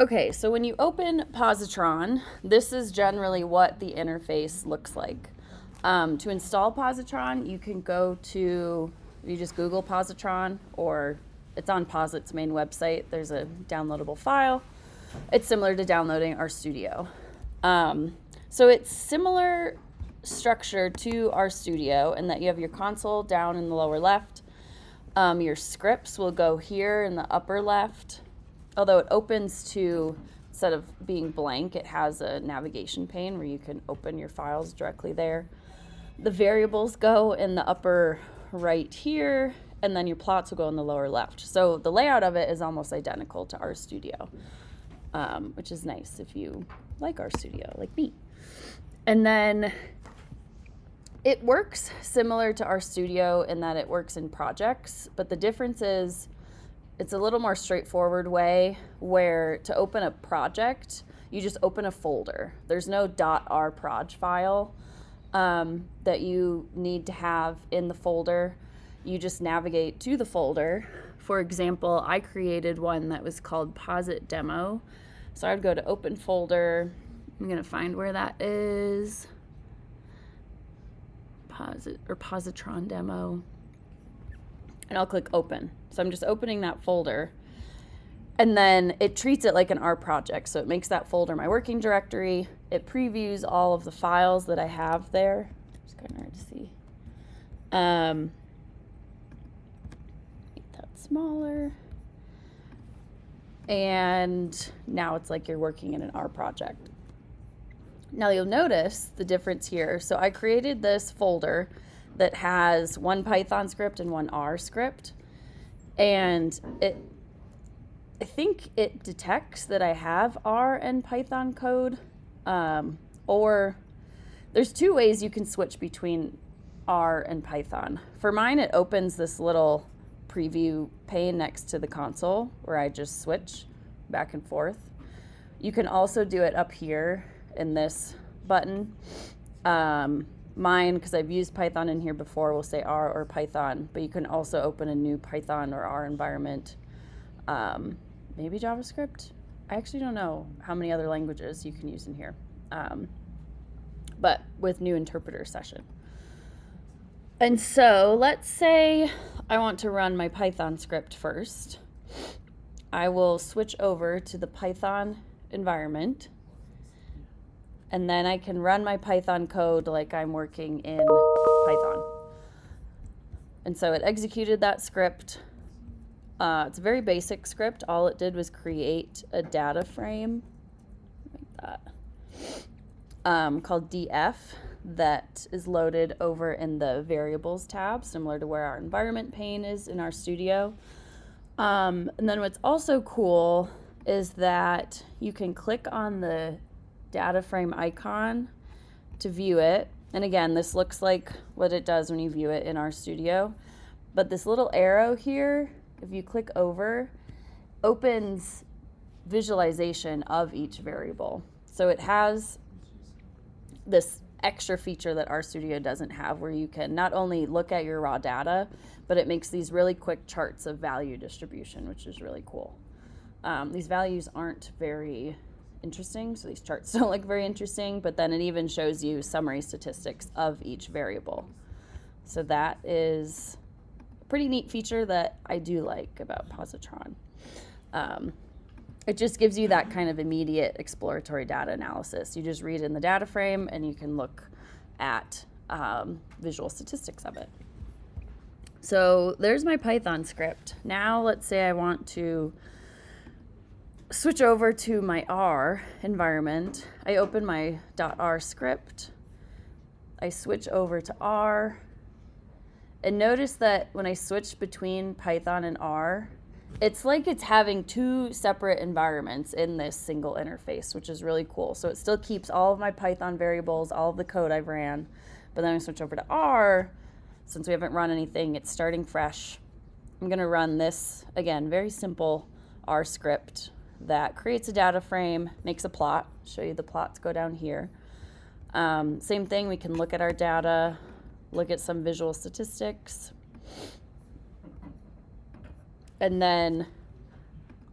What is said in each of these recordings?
Okay, so when you open Positron, this is generally what the interface looks like. To install Positron, you can you just Google Positron, or it's on Posit's main website. There's a downloadable file. It's similar to downloading RStudio. So it's similar structure to RStudio in that you have your console down in the lower left. Your scripts will go here in the upper left. Although it opens to, instead of being blank, it has a navigation pane where you can open your files directly there. The variables go in the upper right here, and then your plots will go in the lower left. So the layout of it is almost identical to RStudio, which is nice if you like RStudio, like me. And then it works similar to RStudio in that it works in projects, but the difference is it's a little more straightforward way where to open a project, you just open a folder. There's no .rproj file that you need to have in the folder. You just navigate to the folder. For example, I created one that was called Posit demo. So I would go to open folder. I'm going to find where that is. Positron demo. And I'll click open. So I'm just opening that folder. And then it treats it like an R project. So it makes that folder my working directory. It previews all of the files that I have there. It's kind of hard to see. Make that smaller. And now it's like you're working in an R project. Now you'll notice the difference here. So I created this folder that has one Python script and one R script. And I think it detects that I have R and Python code. Or there's two ways you can switch between R and Python. For mine, it opens this little preview pane next to the console where I just switch back and forth. You can also do it up here in this button. Mine, because I've used Python in here before, will say R or Python, but you can also open a new Python or R environment. Maybe JavaScript? I actually don't know how many other languages you can use in here, but with new interpreter session. And so let's say I want to run my Python script first. I will switch over to the Python environment, and then I can run my Python code like I'm working in Python. And so it executed that script. It's a very basic script. All it did was create a data frame like that, called df, that is loaded over in the variables tab, similar to where our environment pane is in RStudio. And then what's also cool is that you can click on the data frame icon to view it. And again, this looks like what it does when you view it in RStudio. But this little arrow here, if you click over, opens visualization of each variable. So it has this extra feature that RStudio doesn't have, where you can not only look at your raw data, but it makes these really quick charts of value distribution, which is really cool. These values aren't very interesting, so these charts don't look very interesting, but then it even shows you summary statistics of each variable. So that is a pretty neat feature that I do like about Positron. It just gives you that kind of immediate exploratory data analysis. You just read in the data frame and you can look at visual statistics of it. So there's my Python script. Now let's say I want to switch over to my R environment. I open my .r script. I switch over to R. And notice that when I switch between Python and R, it's like it's having two separate environments in this single interface, which is really cool. So it still keeps all of my Python variables, all of the code I've ran, but then I switch over to R. Since we haven't run anything, it's starting fresh. I'm gonna run this, again, very simple R script that creates a data frame, makes a plot. Show you the plots go down here. Same thing, we can look at our data, look at some visual statistics. And then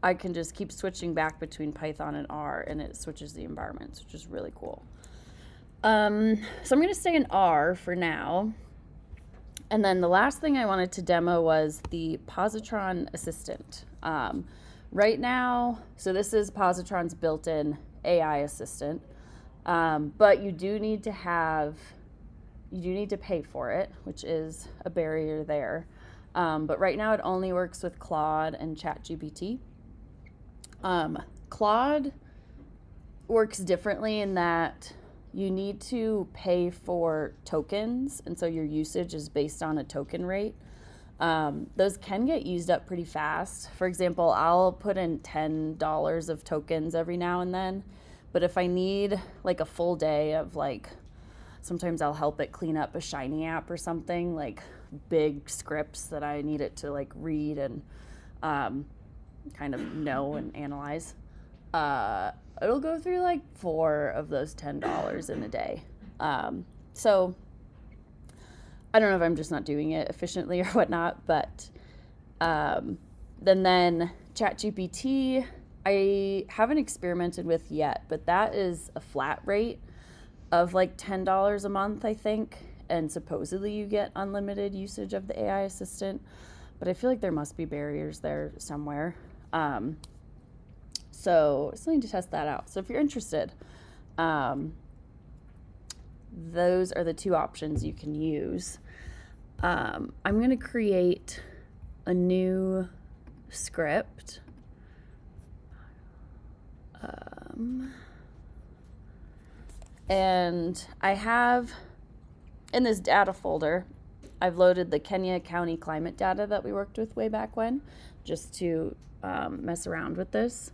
I can just keep switching back between Python and R, and it switches the environments, which is really cool. So I'm going to stay in R for now. And then the last thing I wanted to demo was the Positron assistant. Right now, so this is Positron's built-in AI assistant, but you do need to pay for it, which is a barrier there. But right now it only works with Claude and ChatGPT. Claude works differently in that you need to pay for tokens, and so your usage is based on a token rate. Those can get used up pretty fast. For example, I'll put in $10 of tokens every now and then, but if I need like a full day of like, sometimes I'll help it clean up a Shiny app or something, like big scripts that I need it to like read and kind of know and analyze. It'll go through like 4 of those $10 in a day. So I don't know if I'm just not doing it efficiently or whatnot, but then ChatGPT, I haven't experimented with yet, but that is a flat rate of like $10 a month, I think, and supposedly you get unlimited usage of the AI assistant, but I feel like there must be barriers there somewhere. So I still need to test that out. So if you're interested, those are the 2 options you can use. I'm going to create a new script. And I have, in this data folder, I've loaded the Kenya County climate data that we worked with way back when, just to mess around with this.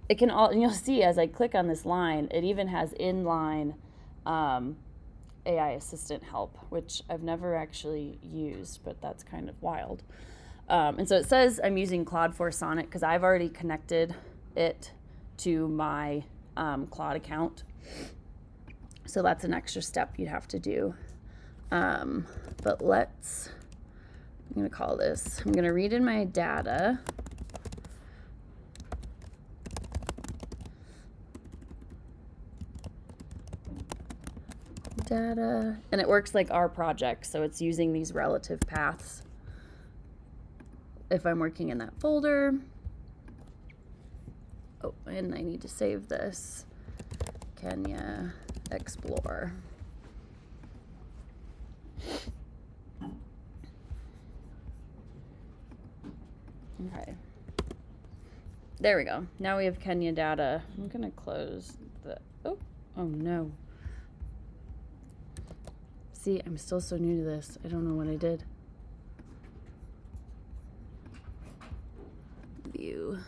It can all, and you'll see as I click on this line, it even has inline AI assistant help, which I've never actually used, but that's kind of wild. And so it says I'm using Claude for Sonnet because I've already connected it to my Claude account. So that's an extra step you'd have to do. But I'm going to call this, I'm going to read in my data. Data, and it works like our project, so it's using these relative paths. If I'm working in that folder, oh, and I need to save this, Kenya Explore. Okay, there we go. Now we have Kenya data. I'm gonna close the, oh no. See, I'm still so new to this. I don't know what I did. View.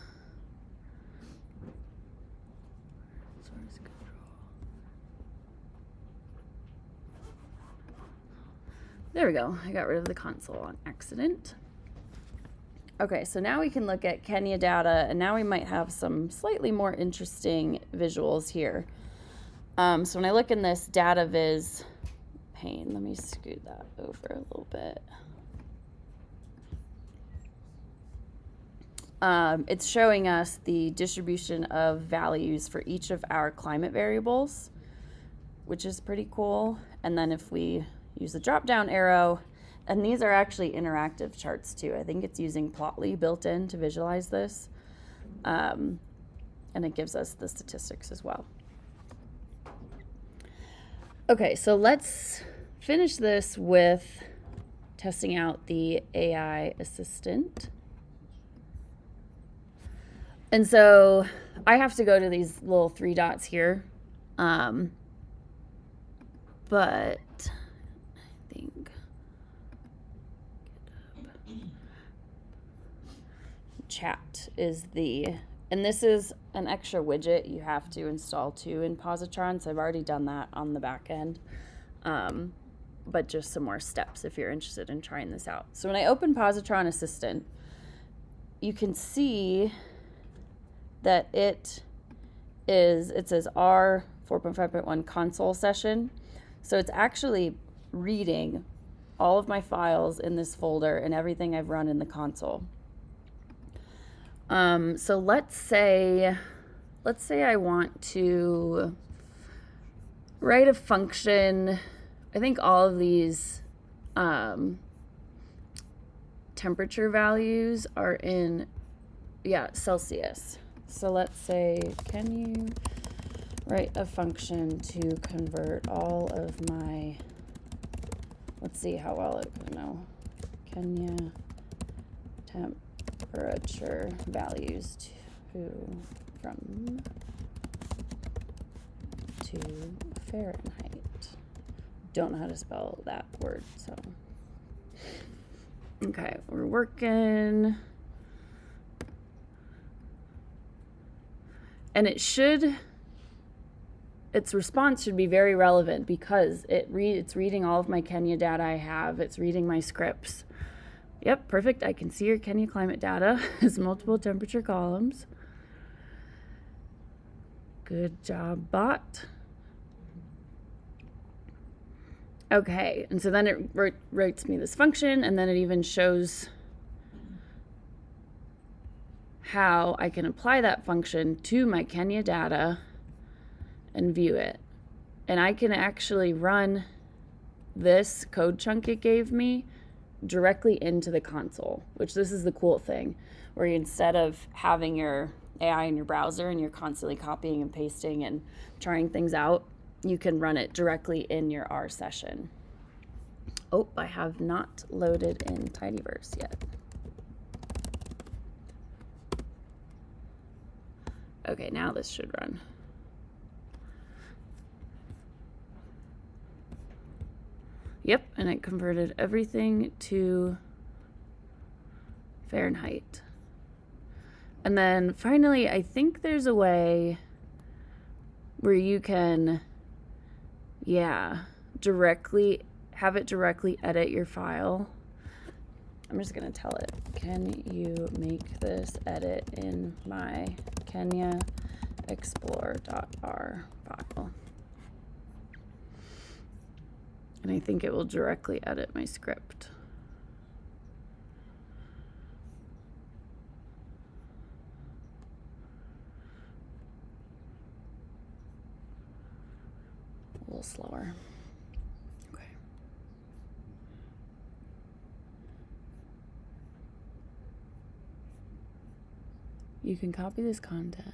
Source control. There we go. I got rid of the console on accident. Okay, so now we can look at Kenya data, and now we might have some slightly more interesting visuals here. So when I look in this data viz pane, let me scoot that over a little bit. It's showing us the distribution of values for each of our climate variables, which is pretty cool. And then if we use the drop down arrow, and these are actually interactive charts too. I think it's using Plotly built in to visualize this. And it gives us the statistics as well. Okay, so let's finish this with testing out the AI assistant. And so I have to go to these little 3 dots here. But I think chat is and this is an extra widget you have to install too in Positron, so I've already done that on the back end. But just some more steps if you're interested in trying this out. So when I open Positron Assistant, you can see that it says R 4.5.1 console session. So it's actually reading all of my files in this folder and everything I've run in the console. So let's say I want to write a function. I think all of these temperature values are in, Celsius. So let's say, can you write a function to convert all of my, let's see how well it can know, Kenya temperature values from to Fahrenheit. Don't know how to spell that word, so. Okay, we're working. And its response should be very relevant because it's reading all of my Kenya data I have. It's reading my scripts. Yep, perfect. I can see your Kenya climate data has multiple temperature columns. Good job, bot. Okay, and so then it writes me this function, and then it even shows how I can apply that function to my Kenya data and view it. And I can actually run this code chunk it gave me directly into the console, which this is the cool thing, where instead of having your AI in your browser and you're constantly copying and pasting and trying things out, you can run it directly in your R session. Oh, I have not loaded in Tidyverse yet. Okay, now this should run. Yep, and it converted everything to Fahrenheit. And then finally, I think there's a way where you can, directly edit your file. I'm just gonna tell it, can you make this edit in my Kenya explore.r file? And I think it will directly edit my script. A little slower. Okay. You can copy this content.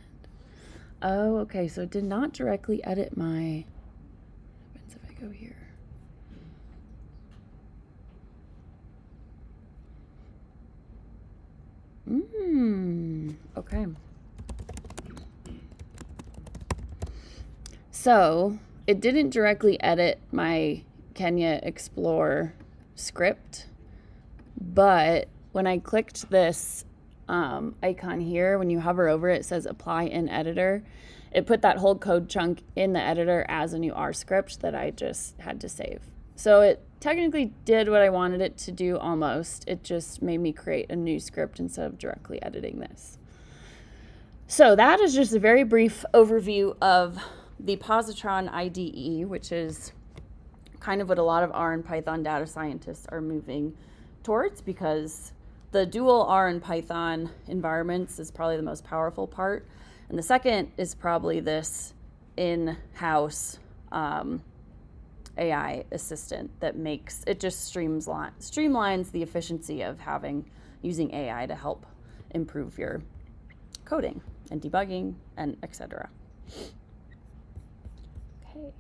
Oh, okay, so it did not directly edit my, what happens if I go here? Okay. So it didn't directly edit my Kenya Explore script, but when I clicked this icon here, when you hover over it, it says apply in editor. It put that whole code chunk in the editor as a new R script that I just had to save. So it technically did what I wanted it to do almost. It just made me create a new script instead of directly editing this. So that is just a very brief overview of the Positron IDE, which is kind of what a lot of R and Python data scientists are moving towards, because the dual R and Python environments is probably the most powerful part. And the second is probably this in-house AI assistant that makes it just streamlines the efficiency of using AI to help improve your coding and debugging and etc. Okay.